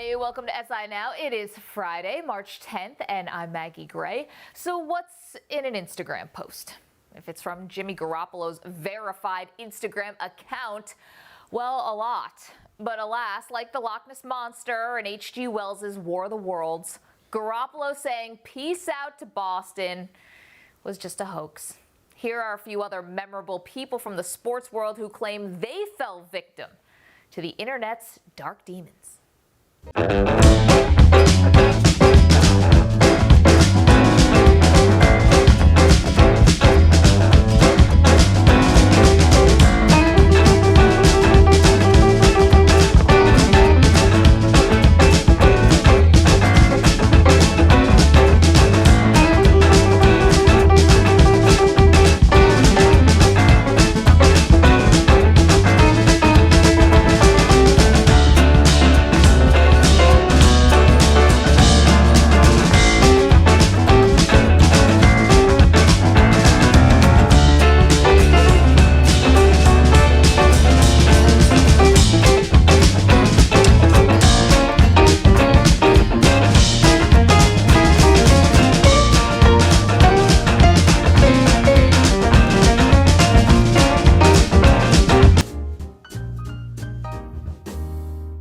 Hey, welcome to SI Now. It is Friday, March 10th, and I'm Maggie Gray. So what's in an Instagram post? If it's from Jimmy Garoppolo's verified Instagram account, well, a lot. But alas, like the Loch Ness Monster and H.G. Wells's War of the Worlds, Garoppolo saying peace out to Boston was just a hoax. Here are a few other memorable people from the sports world who claim they fell victim to the internet's dark demons.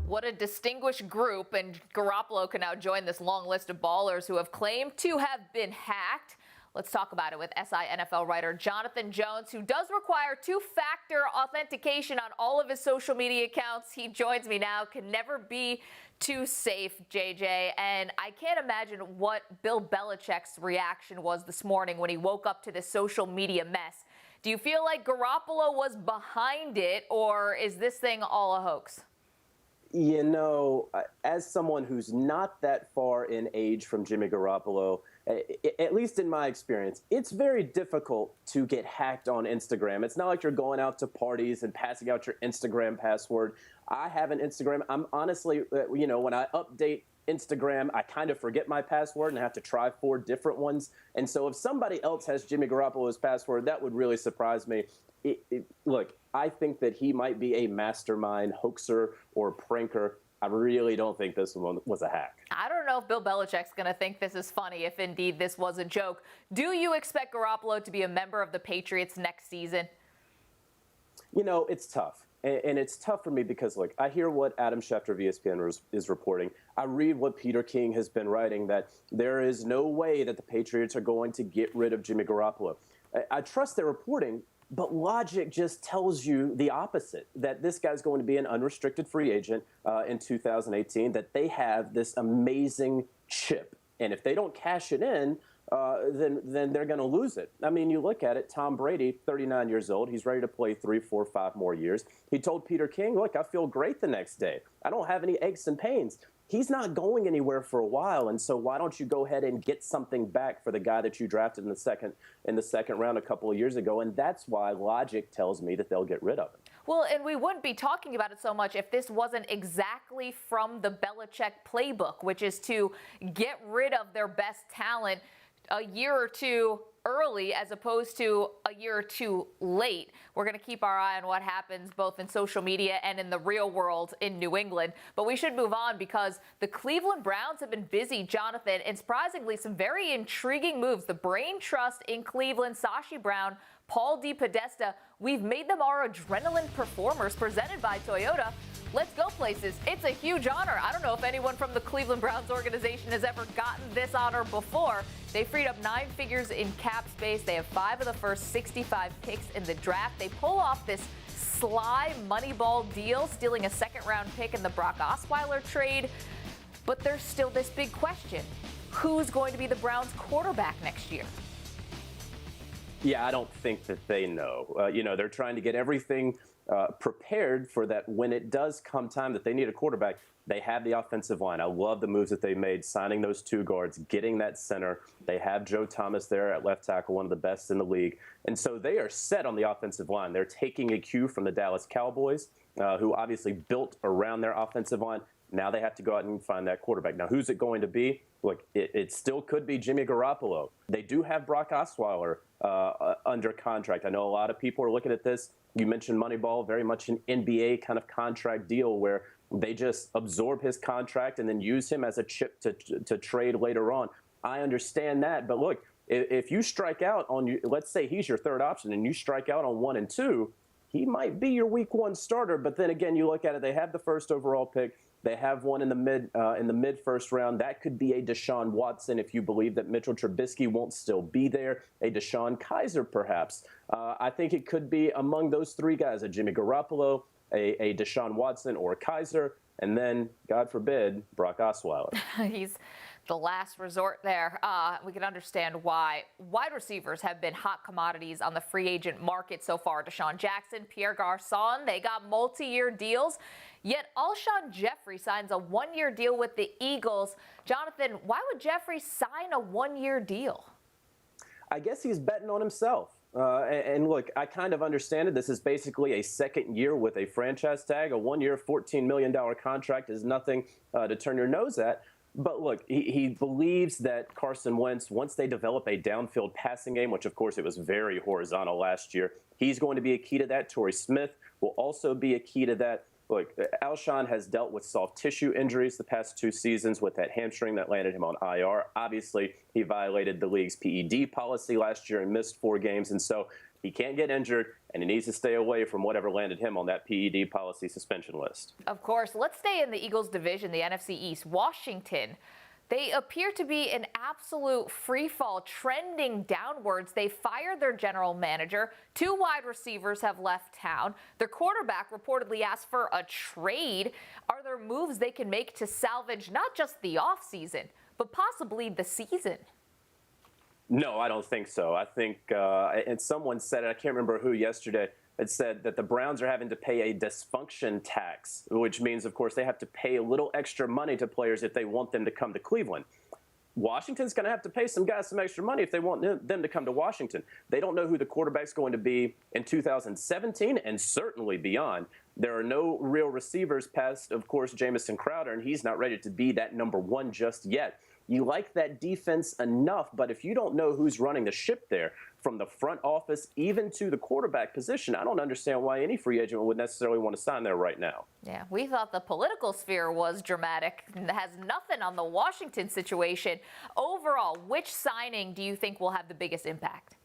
What a distinguished group, and Garoppolo can now join this long list of ballers who have claimed to have been hacked. Let's talk about it with SI NFL writer Jonathan Jones, who does require two-factor authentication on all of his social media accounts. He joins me now. Can never be too safe, JJ. And I can't imagine what Bill Belichick's reaction was this morning when he woke up to this social media mess. Do you feel like Garoppolo was behind it, or is this thing all a hoax? You know, as someone who's not that far in age from Jimmy Garoppolo, at least in my experience, it's very difficult to get hacked on Instagram. It's not like you're going out to parties and passing out your Instagram password. I have an Instagram. I'm honestly, when I update Instagram, I kind of forget my password and I have to try 4 different ones. And so if somebody else has Jimmy Garoppolo's password, that would really surprise me. Look, I think that he might be a mastermind hoaxer or pranker. I really don't think this one was a hack. I don't know if Bill Belichick's going to think this is funny if indeed this was a joke. Do you expect Garoppolo to be a member of the Patriots next season? You know, it's tough. And it's tough for me because, look, I hear what Adam Schefter of ESPN is reporting. I read what Peter King has been writing, that there is no way that the Patriots are going to get rid of Jimmy Garoppolo. I trust their reporting, but logic just tells you the opposite, that this guy's going to be an unrestricted free agent in 2018, that they have this amazing chip. And if they don't cash it in, then they're going to lose it. I mean, you look at it, Tom Brady, 39 years old. He's ready to play 3, 4, 5 more years. He told Peter King, look, I feel great the next day. I don't have any aches and pains. He's not going anywhere for a while, and so why don't you go ahead and get something back for the guy that you drafted in the second round a couple of years ago? And that's why logic tells me that they'll get rid of him. Well, and we wouldn't be talking about it so much if this wasn't exactly from the Belichick playbook, which is to get rid of their best talent a year or two early as opposed to a year or two late. We're going to keep our eye on what happens both in social media and in the real world in New England. But we should move on because the Cleveland Browns have been busy, Jonathan, and surprisingly some very intriguing moves. The brain trust in Cleveland, Sashi Brown, Paul DePodesta, we've made them our adrenaline performers presented by Toyota. Let's go places. It's a huge honor. I don't know if anyone from the Cleveland Browns organization has ever gotten this honor before. They freed up 9 figures in cap space. They have 5 of the first 65 picks in the draft. They pull off this sly Moneyball deal, stealing a second-round pick in the Brock Osweiler trade. But there's still this big question. Who's going to be the Browns quarterback next year? Yeah, I don't think that they know. They're trying to get everything prepared for that when it does come time that they need a quarterback. They have the offensive line. I love the moves that they made, signing those 2 guards, getting that center. They have Joe Thomas there at left tackle, one of the best in the league. And so they are set on the offensive line. They're taking a cue from the Dallas Cowboys, who obviously built around their offensive line. Now they have to go out and find that quarterback. Now, who's it going to be? Look, it still could be Jimmy Garoppolo. They do have Brock Osweiler under contract. I know a lot of people are looking at this. You mentioned Moneyball, very much an NBA kind of contract deal where they just absorb his contract and then use him as a chip to trade later on. I understand that, but look, if you strike out on, let's say he's your third option and you strike out on 1 and 2, he might be your week 1 starter. But then again, you look at it, they have the first overall pick. They have one in the mid first round. That could be a Deshaun Watson if you believe that Mitchell Trubisky won't still be there. A Deshaun Kaiser, perhaps. I think it could be among those 3 guys: a Jimmy Garoppolo, a Deshaun Watson, or a Kaiser, and then, God forbid, Brock Osweiler. He's the last resort there. We can understand why wide receivers have been hot commodities on the free agent market so far. Deshaun Jackson, Pierre Garçon, they got multi-year deals. Yet Alshon Jeffrey signs a 1-year deal with the Eagles. Jonathan, why would Jeffrey sign a 1-year deal? I guess he's betting on himself. And look, I kind of understand it. This is basically a second year with a franchise tag. A 1-year, $14 million contract is nothing to turn your nose at. But look, he believes that Carson Wentz, once they develop a downfield passing game, which of course it was very horizontal last year, he's going to be a key to that. Torrey Smith will also be a key to that. Look, Alshon has dealt with soft tissue injuries the past 2 seasons with that hamstring that landed him on IR. Obviously, he violated the league's PED policy last year and missed 4 games. And so he can't get injured, and he needs to stay away from whatever landed him on that PED policy suspension list. Of course. Let's stay in the Eagles division, the NFC East. Washington, they appear to be in absolute free fall, trending downwards. They fired their general manager. 2 wide receivers have left town. Their quarterback reportedly asked for a trade. Are there moves they can make to salvage not just the offseason, but possibly the season? No, I don't think so. I think, and someone said it, I can't remember who yesterday, it said that the Browns are having to pay a dysfunction tax, which means, of course, they have to pay a little extra money to players if they want them to come to Cleveland. Washington's going to have to pay some guys some extra money if they want them to come to Washington. They don't know who the quarterback's going to be in 2017 and certainly beyond. There are no real receivers past, of course, Jamison Crowder, and he's not ready to be that number 1 just yet. You like that defense enough, but if you don't know who's running the ship there, from the front office even to the quarterback position, I don't understand why any free agent would necessarily want to sign there right now. Yeah, we thought the political sphere was dramatic. It has nothing on the Washington situation. Overall, which signing do you think will have the biggest impact?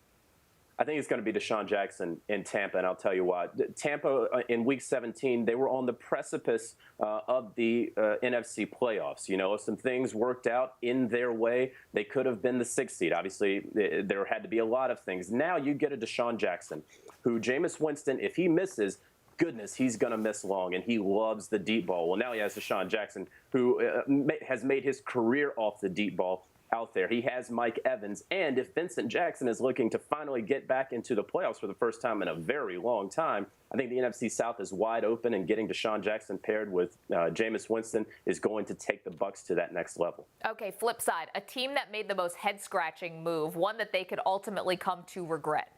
I think it's going to be Deshaun Jackson in Tampa, and I'll tell you why. Tampa, in Week 17, they were on the precipice of the NFC playoffs. You know, if some things worked out in their way, they could have been the 6th seed. Obviously, there had to be a lot of things. Now you get a Deshaun Jackson, who Jameis Winston, if he misses, goodness, he's going to miss long, and he loves the deep ball. Well, now he has Deshaun Jackson, who has made his career off the deep ball out there. He has Mike Evans, and if Vincent Jackson is looking to finally get back into the playoffs for the first time in a very long time, I think the NFC South is wide open, and getting Deshaun Jackson paired with Jameis Winston is going to take the Bucs to that next level. Okay, flip side, a team that made the most head-scratching move, one that they could ultimately come to regret.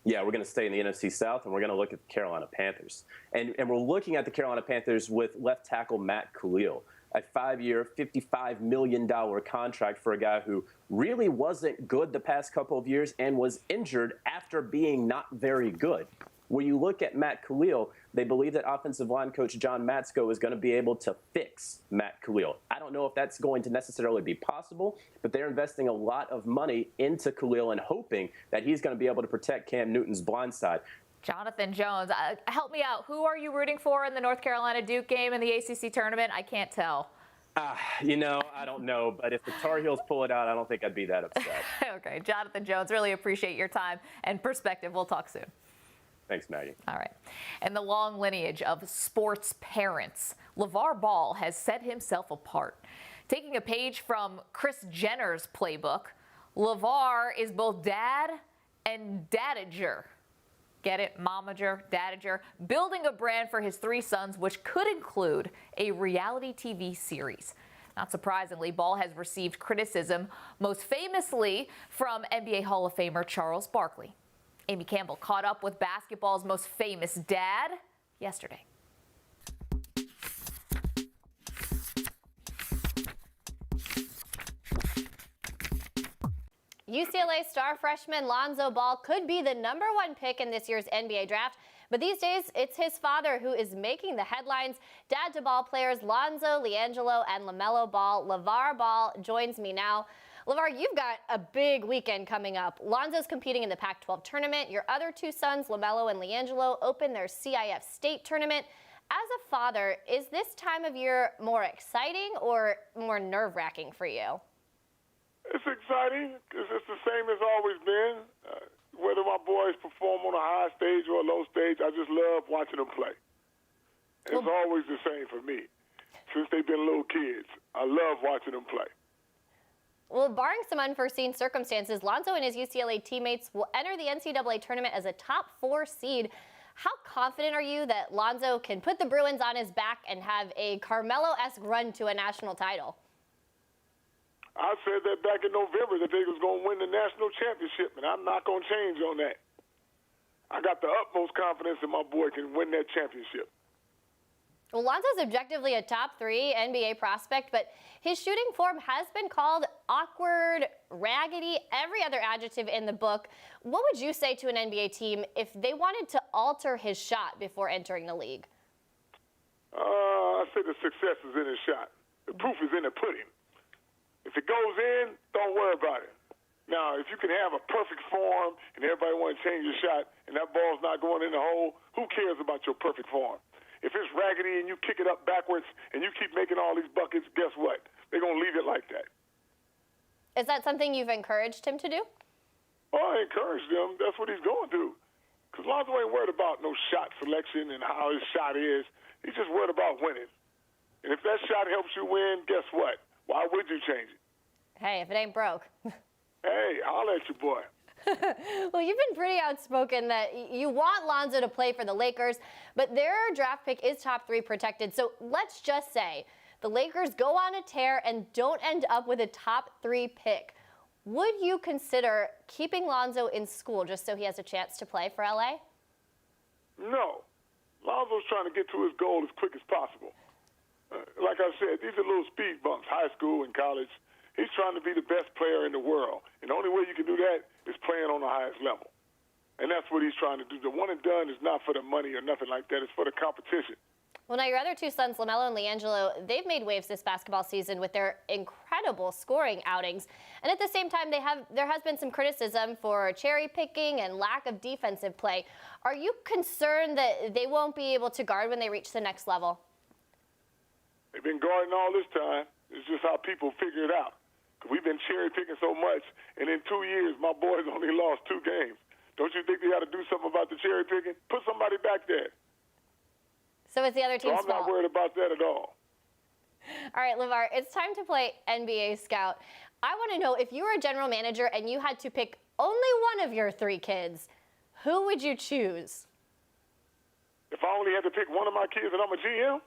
Yeah, we're going to stay in the NFC South, and we're going to look at the Carolina Panthers. And we're looking at the Carolina Panthers with left tackle Matt Khalil, a 5-year, $55 million contract for a guy who really wasn't good the past couple of years and was injured after being not very good. When you look at Matt Khalil, they believe that offensive line coach John Matsko is going to be able to fix Matt Khalil. I don't know if that's going to necessarily be possible, but they're investing a lot of money into Khalil and hoping that he's going to be able to protect Cam Newton's blind side. Jonathan Jones, help me out. Who are you rooting for in the North Carolina Duke game in the ACC tournament? I can't tell. You know, I don't know. But if the Tar Heels pull it out, I don't think I'd be that upset. Okay, Jonathan Jones, really appreciate your time and perspective. We'll talk soon. Thanks, Maggie. All right. In the long lineage of sports parents, LaVar Ball has set himself apart. Taking a page from Kris Jenner's playbook, LaVar is both dad and dadager. Get it? Momager, dadager. Building a brand for his 3 sons, which could include a reality TV series. Not surprisingly, Ball has received criticism, most famously from NBA Hall of Famer Charles Barkley. Amy Campbell caught up with basketball's most famous dad yesterday. UCLA star freshman Lonzo Ball could be the #1 pick in this year's NBA draft, But these days, it's his father who is making the headlines. Dad to ball players Lonzo, LiAngelo, and LaMelo Ball. LaVar Ball joins me now. LaVar, you've got a big weekend coming up. Lonzo's competing in the Pac-12 tournament. Your other two sons, LaMelo and LiAngelo, open their CIF state tournament. As a father, is this time of year more exciting or more nerve-wracking for you? It's exciting because it's the same as always been. Whether my boys perform on a high stage or a low stage, I just love watching them play. It's always the same for me. Since they've been little kids, I love watching them play. Well, barring some unforeseen circumstances, Lonzo and his UCLA teammates will enter the NCAA tournament as a top 4 seed. How confident are you that Lonzo can put the Bruins on his back and have a Carmelo-esque run to a national title? I said that back in November that they was going to win the national championship, and I'm not going to change on that. I got the utmost confidence that my boy can win that championship. Well, Lonzo's objectively a top 3 NBA prospect, but his shooting form has been called awkward, raggedy, every other adjective in the book. What would you say to an NBA team if they wanted to alter his shot before entering the league? I say the success is in his shot. The proof is in the pudding. If it goes in, don't worry about it. Now, if you can have a perfect form and everybody want to change your shot and that ball's not going in the hole, who cares about your perfect form? If it's raggedy and you kick it up backwards and you keep making all these buckets, guess what? They're going to leave it like that. Is that something you've encouraged him to do? Well, I encouraged him. That's what he's going to. Because Lonzo ain't worried about no shot selection and how his shot is. He's just worried about winning. And if that shot helps you win, guess what? Why would you change it? Hey, if it ain't broke. Hey, I'll let you, boy. Well, you've been pretty outspoken that you want Lonzo to play for the Lakers, but their draft pick is top 3 protected. So let's just say the Lakers go on a tear and don't end up with a top 3 pick. Would you consider keeping Lonzo in school just so he has a chance to play for LA? No. Lonzo's trying to get to his goal as quick as possible. Like I said, these are little speed bumps, high school and college. He's trying to be the best player in the world. And the only way you can do that is playing on the highest level. And that's what he's trying to do. The one and done is not for the money or nothing like that. It's for the competition. Well, now your other two sons, LaMelo and LiAngelo, they've made waves this basketball season with their incredible scoring outings. And at the same time, there has been some criticism for cherry picking and lack of defensive play. Are you concerned that they won't be able to guard when they reach the next level? They've been guarding all this time. It's just how people figure it out. We've been cherry picking so much, and in 2 years, my boys only lost 2 games. Don't you think they got to do something about the cherry picking? Put somebody back there. So it's the other team's fault. So I'm not worried about that at all. All right, LaVar, it's time to play NBA Scout. I want to know, if you were a general manager and you had to pick only one of your 3 kids, who would you choose? If I only had to pick one of my kids and I'm a GM?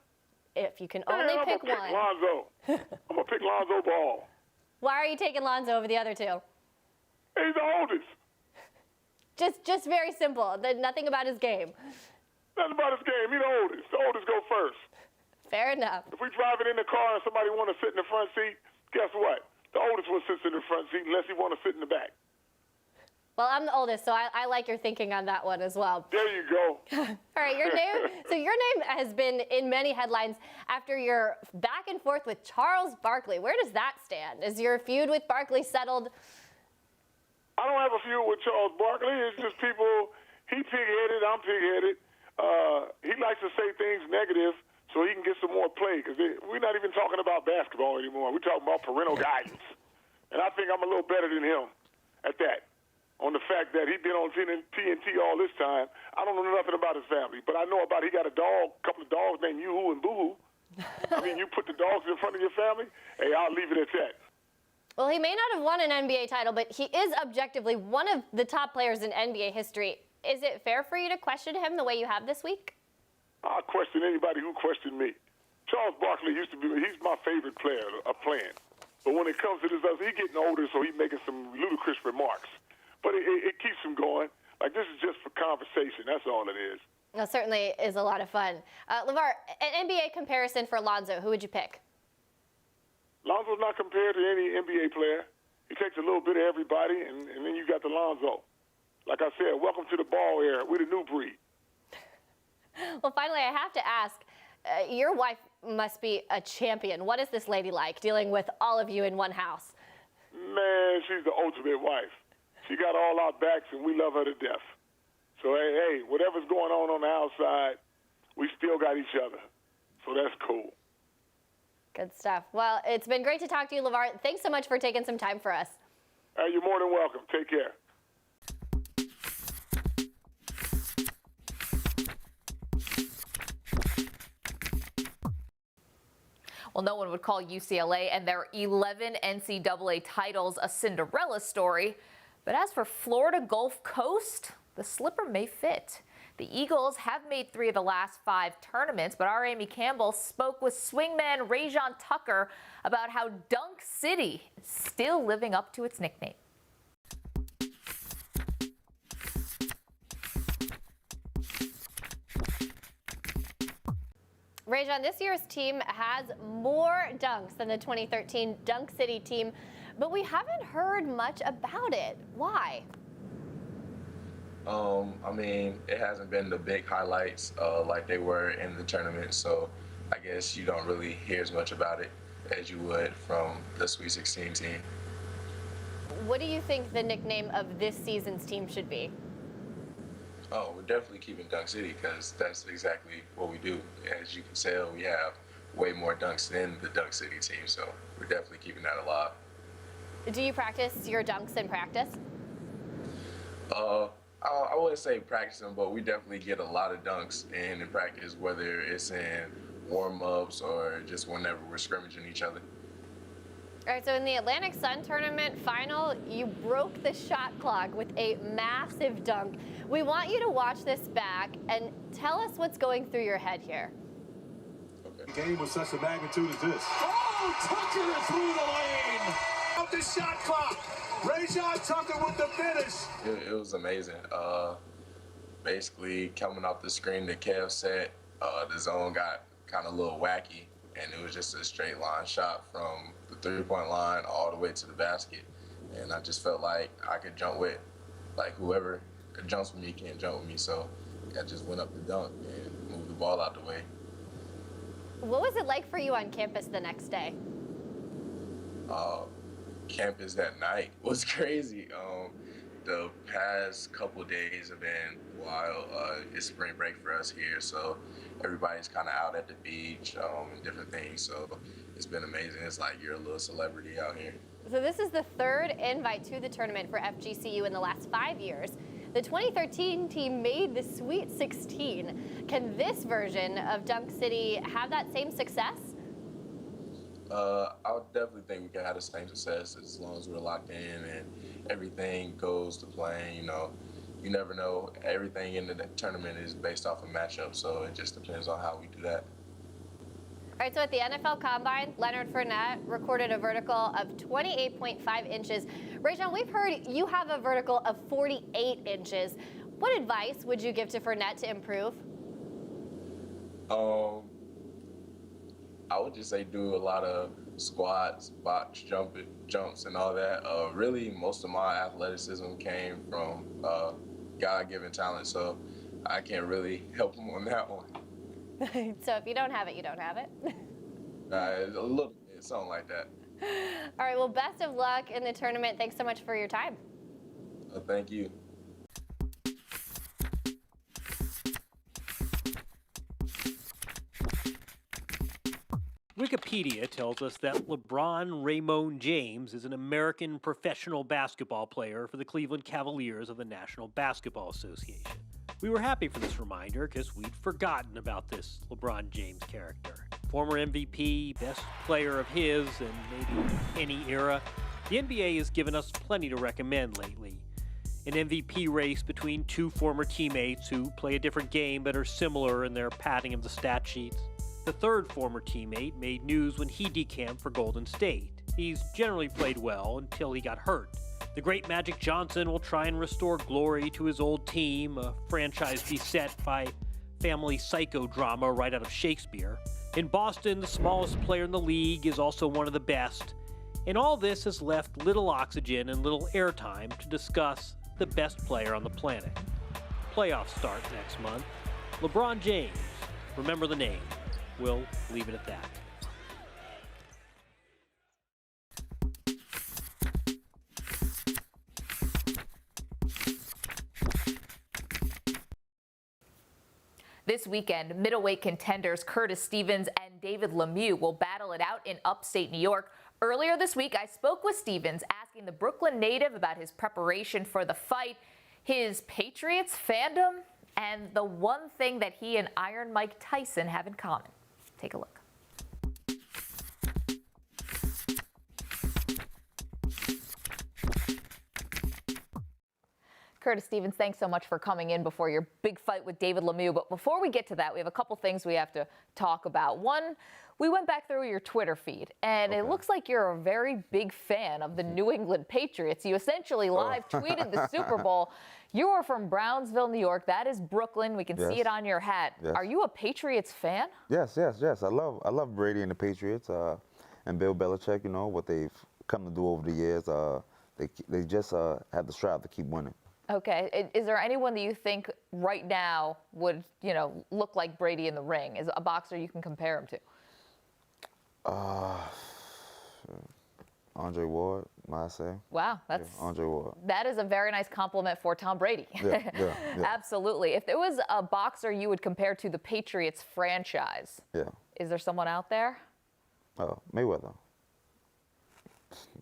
If you can only pick one. I'm going to pick Lonzo. I'm going to pick Lonzo Ball. Why are you taking Lonzo over the other 2? He's the oldest. Just very simple. Nothing about his game. Nothing about his game. He's the oldest. The oldest go first. Fair enough. If we drive it in the car and somebody want to sit in the front seat, guess what? The oldest one sits in the front seat unless he want to sit in the back. Well, I'm the oldest, so I like your thinking on that one as well. There you go. All right, your name has been in many headlines after your back and forth with Charles Barkley. Where does that stand? Is your feud with Barkley settled? I don't have a feud with Charles Barkley. It's just people, he pig-headed, I'm pig-headed. He likes to say things negative so he can get some more play, because we're not even talking about basketball anymore. We're talking about parental guidance. And I think I'm a little better than him at that. On the fact that he's been on TNT all this time. I don't know nothing about his family, but I know about he got a couple of dogs named Yoo-Hoo and Boo-Hoo. I mean, you put the dogs in front of your family, hey, I'll leave it at that. Well, he may not have won an NBA title, but he is objectively one of the top players in NBA history. Is it fair for you to question him the way you have this week? I'll question anybody who questioned me. Charles Barkley he's my favorite player playing. But when it comes to this, he's getting older, so he's making some ludicrous remarks. But it keeps him going. Like, this is just for conversation. That's all it is. That certainly is a lot of fun. LaVar, an NBA comparison for Lonzo, who would you pick? Lonzo's not compared to any NBA player. He takes a little bit of everybody, and then you got the Lonzo. Like I said, welcome to the ball era. We're the new breed. Well, finally, I have to ask, your wife must be a champion. What is this lady like, dealing with all of you in one house? Man, she's the ultimate wife. She got all our backs, and we love her to death. So, hey, whatever's going on the outside, we still got each other. So that's cool. Good stuff. Well, it's been great to talk to you, LaVar. Thanks so much for taking some time for us. You're more than welcome. Take care. Well, no one would call UCLA and their 11 NCAA titles a Cinderella story. But as for Florida Gulf Coast, the slipper may fit. The Eagles have made 3 of the last 5 tournaments, but our Amy Campbell spoke with swingman Rajon Tucker about how Dunk City is still living up to its nickname. Rajon, this year's team has more dunks than the 2013 Dunk City team, but we haven't heard much about it. Why? I mean, it hasn't been the big highlights like they were in the tournament, so I guess you don't really hear as much about it as you would from the Sweet 16 team. What do you think the nickname of this season's team should be? Oh, we're definitely keeping Dunk City because that's exactly what we do. As you can tell, we have way more dunks than the Dunk City team, so we're definitely keeping that alive. Do you practice your dunks in practice? I wouldn't say practice them, but we definitely get a lot of dunks in practice, whether it's in warm-ups or just whenever we're scrimmaging each other. All right, so in the Atlantic Sun Tournament final, you broke the shot clock with a massive dunk. We want you to watch this back and tell us what's going through your head here. Okay. The game was such a magnitude as this. Oh, Tucker is through the lane. Up the shot clock. Rajon Tucker with the finish. It was amazing. Basically, coming off the screen that Kev set, the zone got kind of a little wacky, and it was just a straight line shot from the three-point line all the way to the basket. And I just felt like I could jump with, like, whoever jumps with me can't jump with me. So I just went up the dunk and moved the ball out the way. What was it like for you on campus the next day? Campus that night was crazy. The past couple days have been wild. It's spring break for us here, so everybody's kind of out at the beach and different things. So it's been amazing. It's like you're a little celebrity out here. So this is the 3rd invite to the tournament for FGCU in the last 5 years. The 2013 team made the Sweet 16. Can this version of Dunk City have that same success? I would definitely think we can have the same success as long as we're locked in and everything goes to plan. You know, you never know. Everything in the tournament is based off a matchup, so it just depends on how we do that. All right, so at the NFL Combine, Leonard Fournette recorded a vertical of 28.5 inches. Rajon, we've heard you have a vertical of 48 inches. What advice would you give to Fournette to improve? I would just say do a lot of squats, box jumps, and all that. Really, most of my athleticism came from God-given talent, so I can't really help him on that one. So if you don't have it, you don't have it. A little bit, something like that. All right, well, best of luck in the tournament. Thanks so much for your time. Thank you. Wikipedia tells us that LeBron Raymond James is an American professional basketball player for the Cleveland Cavaliers of the National Basketball Association. We were happy for this reminder because we'd forgotten about this LeBron James character. Former MVP, best player of his and maybe any era, the NBA has given us plenty to recommend lately. An MVP race between 2 former teammates who play a different game but are similar in their padding of the stat sheets. The 3rd former teammate made news when he decamped for Golden State. He's generally played well until he got hurt. The great Magic Johnson will try and restore glory to his old team, a franchise beset by family psychodrama right out of Shakespeare. In Boston, the smallest player in the league is also one of the best. And all this has left little oxygen and little airtime to discuss the best player on the planet. Playoffs start next month. LeBron James Remember the name. We'll leave it at that. This weekend, middleweight contenders Curtis Stevens and David Lemieux will battle it out in upstate New York. Earlier this week, I spoke with Stevens, asking the Brooklyn native about his preparation for the fight, his Patriots fandom, and the one thing that he and Iron Mike Tyson have in common. Take a look. Curtis Stevens, thanks so much for coming in before your big fight with David Lemieux. But before we get to that, we have a couple things we have to talk about. One, we went back through your Twitter feed, and it looks like you're a very big fan of the New England Patriots. You essentially live tweeted the Super Bowl. You are from Brownsville, New York. That is Brooklyn. We can see it on your hat. Yes. Are you a Patriots fan? Yes. I love Brady and the Patriots and Bill Belichick. You know what they've come to do over the years. They just have the strive to keep winning. Okay. Is there anyone that you think right now would, look like Brady in the ring? Is a boxer you can compare him to? Andre Ward, might I say. Wow, Andre Ward. That is a very nice compliment for Tom Brady. Yeah. Absolutely. If there was a boxer you would compare to the Patriots franchise, is there someone out there? Mayweather.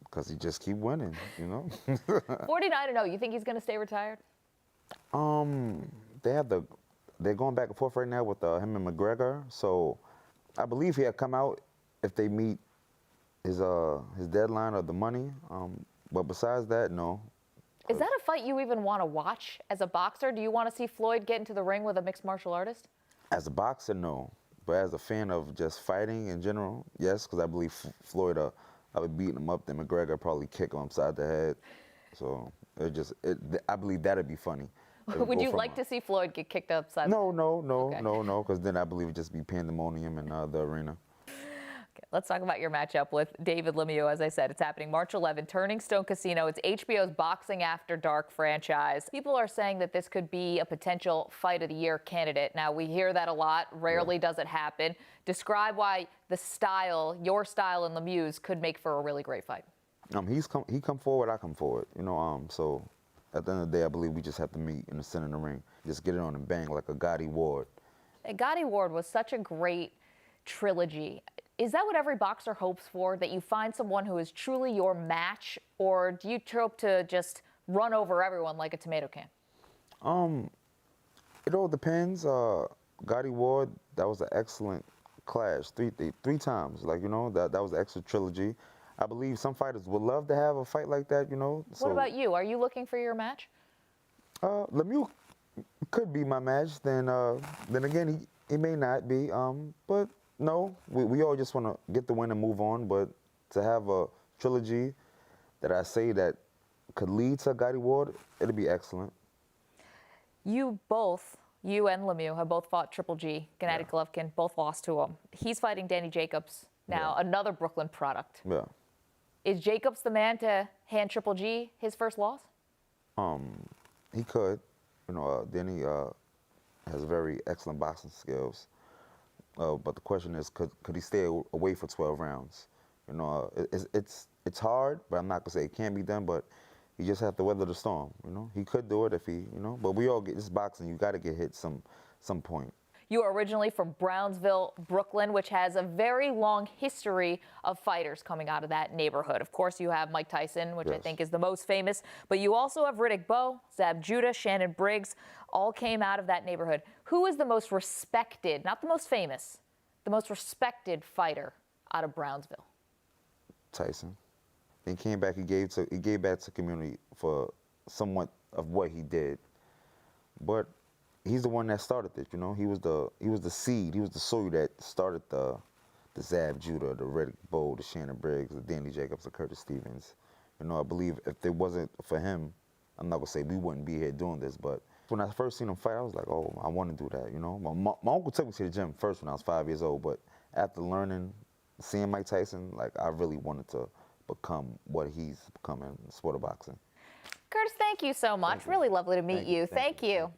Because he just keep winning, 49-0. You think he's going to stay retired? They're going back and forth right now with him and McGregor. So I believe he'll come out if they meet his deadline or the money. But besides that, no. Is that a fight you even want to watch as a boxer? Do you want to see Floyd get into the ring with a mixed martial artist? As a boxer, no. But as a fan of just fighting in general, yes, because I believe Floyd, I would beat him up, then McGregor probably kick him upside the head. So I believe that'd be funny. Would you like to see Floyd get kicked upside? No, because then I believe it'd just be pandemonium in the arena. Okay, let's talk about your matchup with David Lemieux. As I said, it's happening March 11th, Turning Stone Casino. It's HBO's Boxing After Dark franchise. People are saying that this could be a potential Fight of the Year candidate. Now, we hear that a lot. Rarely does it happen. Describe why your style and Lemieux's could make for a really great fight. He come forward, I come forward. So at the end of the day, I believe we just have to meet in the center of the ring. Just get it on and bang like a Gotti Ward. Gotti Ward was such a great trilogy. Is that what every boxer hopes for, that you find someone who is truly your match, or do you hope to just run over everyone like a tomato can? It all depends. Gotti Ward, that was an excellent clash, three times. That was an excellent trilogy. I believe some fighters would love to have a fight like that, What about you? Are you looking for your match? Lemieux could be my match. Then again, he may not be. But no, we all just want to get the win and move on. But to have a trilogy that I say that could lead to Gotti Ward, it'll be excellent. You and Lemieux have both fought Triple G, Gennady Golovkin, both lost to him. He's fighting Danny Jacobs now, another Brooklyn product. Yeah. Is Jacobs the man to hand Triple G his first loss? He could. Danny has very excellent boxing skills. But the question is, could he stay away for 12 rounds? It's hard, but I'm not gonna say it can't be done. But you just have to weather the storm. He could do it if he, But we all get this boxing. You got to get hit some point. You are originally from Brownsville, Brooklyn, which has a very long history of fighters coming out of that neighborhood. Of course, you have Mike Tyson, which I think is the most famous, but you also have Riddick Bowe, Zab Judah, Shannon Briggs, all came out of that neighborhood. Who is the most respected, not the most famous, the most respected fighter out of Brownsville? Tyson. He came back, he gave back to the community for somewhat of what he did. But he's the one that started it, He was the seed, he was the soil that started the Zab Judah, the Riddick Bowe, the Shannon Briggs, the Danny Jacobs, the Curtis Stevens. I believe if it wasn't for him, I'm not gonna say we wouldn't be here doing this, but when I first seen him fight, I was like, oh, I want to do that, My uncle took me to the gym first when I was 5 years old, but after seeing Mike Tyson, I really wanted to become what he's become in the sport of boxing. Curtis, thank you so much. Really lovely to meet you. Thank you.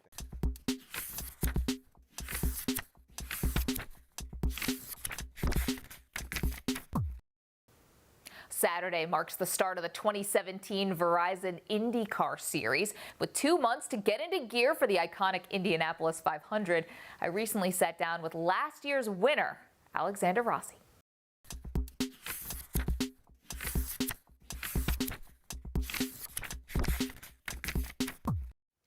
Saturday marks the start of the 2017 Verizon IndyCar Series. With 2 months to get into gear for the iconic Indianapolis 500, I recently sat down with last year's winner, Alexander Rossi.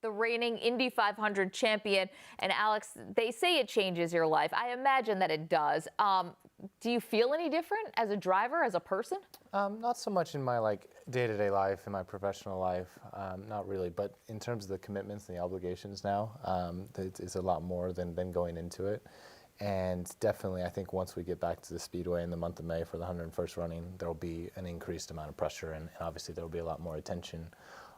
The reigning Indy 500 champion. And Alex, they say it changes your life. I imagine that it does. Do you feel any different as a driver, as a person? Not so much in my day-to-day life, in my professional life, not really. But in terms of the commitments and the obligations now, it's a lot more than going into it. And definitely, I think once we get back to the Speedway in the month of May for the 101st running, there will be an increased amount of pressure, and obviously there will be a lot more attention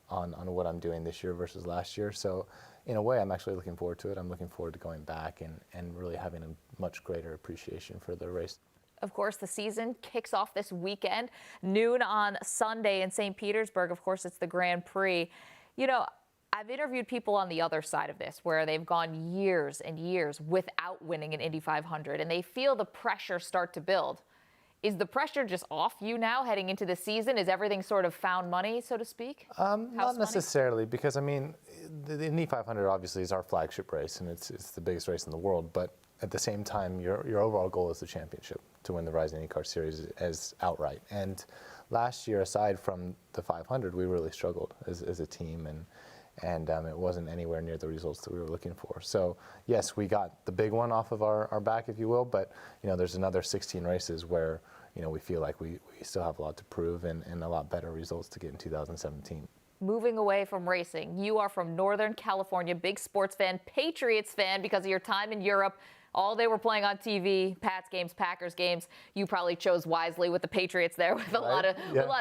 on what I'm doing this year versus last year. So in a way, I'm actually looking forward to it. I'm looking forward to going back and really having a much greater appreciation for the race. Of course, the season kicks off this weekend, noon on Sunday in St. Petersburg. Of course, it's the Grand Prix. You know, I've interviewed people on the other side of this where they've gone years and years without winning an Indy 500, and they feel the pressure start to build. Is the pressure just off you now heading into the season? Is everything sort of found money, so to speak? Not necessarily, because I mean, the Indy 500 obviously is our flagship race, and it's the biggest race in the world. But at the same time, your overall goal is the championship, to win the Verizon IndyCar Series as outright. And last year, aside from the 500, we really struggled as a team, and it wasn't anywhere near the results that we were looking for. So yes, we got the big one off of our back, if you will, but there's another 16 races where we feel like we still have a lot to prove and a lot better results to get in 2017. Moving away from racing, you are from Northern California, big sports fan, Patriots fan because of your time in Europe. All they were playing on TV, Pats games, Packers games. You probably chose wisely with the Patriots there with a lot of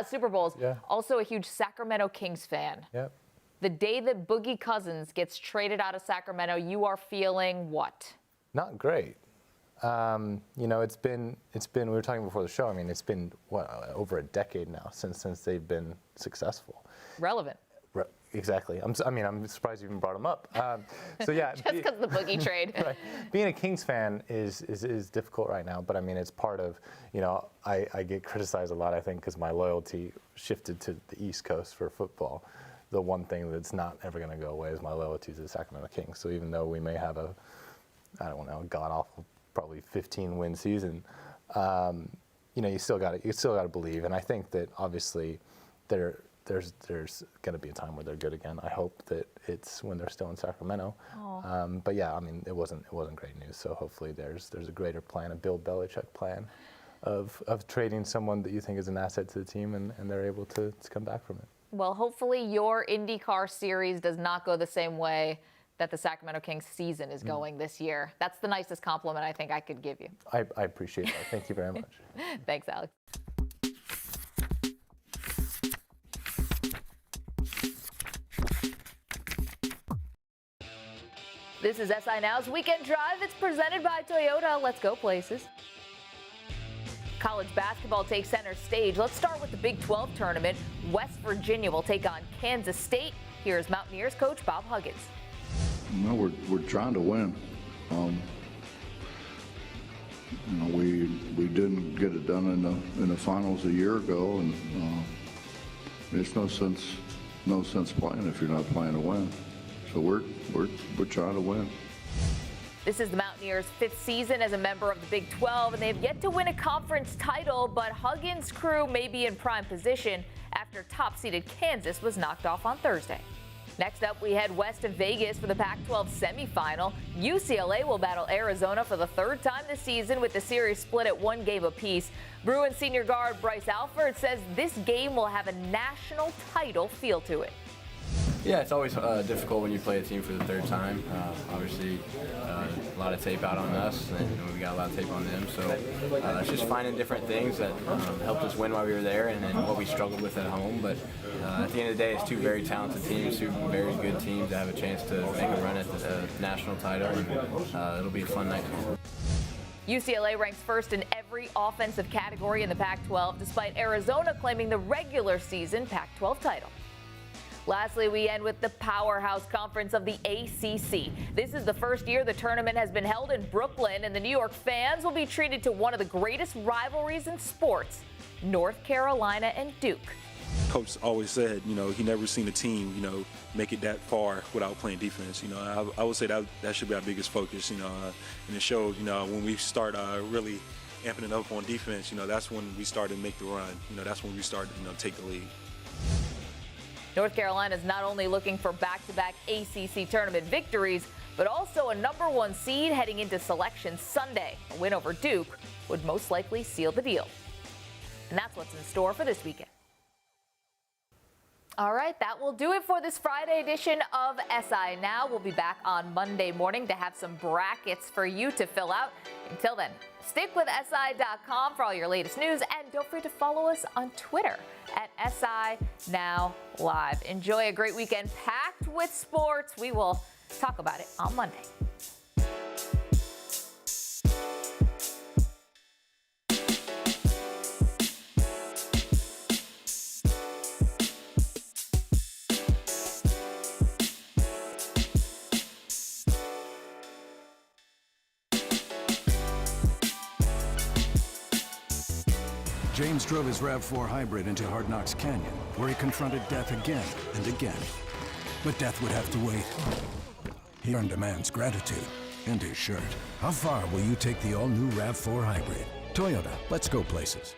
Super Bowls. Yeah. Also a huge Sacramento Kings fan. Yep. The day that Boogie Cousins gets traded out of Sacramento, you are feeling what? Not great. It's been, we were talking before the show, I mean, it's been, over a decade now since they've been successful. Relevant. Exactly. I'm surprised you even brought them up. So yeah. Just because the Boogie trade. Right. Being a Kings fan is difficult right now, but I mean, it's part of, I get criticized a lot, I think, because my loyalty shifted to the East Coast for football. The one thing that's not ever going to go away is my loyalty to the Sacramento Kings. So even though we may have a god-awful, probably 15-win season, you still got to believe. And I think that obviously there's going to be a time where they're good again. I hope that it's when they're still in Sacramento. But yeah, I mean, it wasn't great news. So hopefully there's a greater plan, a Bill Belichick plan, of trading someone that you think is an asset to the team, and they're able to come back from it. Well, hopefully your IndyCar series does not go the same way that the Sacramento Kings season is going this year. That's the nicest compliment I think I could give you. I appreciate that. Thank you very much. Thanks, Alex. This is SI Now's Weekend Drive. It's presented by Toyota. Let's go places. College basketball takes center stage. Let's start with the Big 12 tournament. West Virginia will take on Kansas State. Here's Mountaineers coach Bob Huggins. No, we're trying to win. We didn't get it done in the finals a year ago, and there's no sense playing if you're not playing to win. So we're trying to win. This is the Mountaineers' 5th season as a member of the Big 12, and they've yet to win a conference title, but Huggins' crew may be in prime position after top-seeded Kansas was knocked off on Thursday. Next up, we head west of Vegas for the Pac-12 semifinal. UCLA will battle Arizona for the 3rd time this season with the series split at 1 game apiece. Bruins senior guard Bryce Alford says this game will have a national title feel to it. Yeah, it's always difficult when you play a team for the 3rd time. Obviously, a lot of tape out on us, and we got a lot of tape on them. So it's just finding different things that helped us win while we were there, and then what we struggled with at home. But at the end of the day, it's 2 very talented teams, 2 very good teams that have a chance to make a run at the national title, and it'll be a fun night tomorrow. UCLA ranks 1st in every offensive category in the Pac-12, despite Arizona claiming the regular season Pac-12 title. Lastly, we end with the powerhouse conference of the ACC. This is the first year the tournament has been held in Brooklyn, and the New York fans will be treated to one of the greatest rivalries in sports, North Carolina and Duke. Coach always said, he never seen a team, make it that far without playing defense. I would say that should be our biggest focus, and it showed, when we start really amping it up on defense, that's when we start to make the run. That's when we start to, take the lead. North Carolina is not only looking for back-to-back ACC tournament victories, but also a #1 seed heading into Selection Sunday. A win over Duke would most likely seal the deal. And that's what's in store for this weekend. All right, that will do it for this Friday edition of SI Now. We'll be back on Monday morning to have some brackets for you to fill out. Until then, stick with SI.com for all your latest news, and don't forget to follow us on Twitter at SI Now Live. Enjoy a great weekend packed with sports. We will talk about it on Monday. James drove his RAV4 hybrid into Hard Knocks Canyon, where he confronted death again and again. But death would have to wait. He earned a man's gratitude and his shirt. How far will you take the all-new RAV4 hybrid? Toyota, let's go places.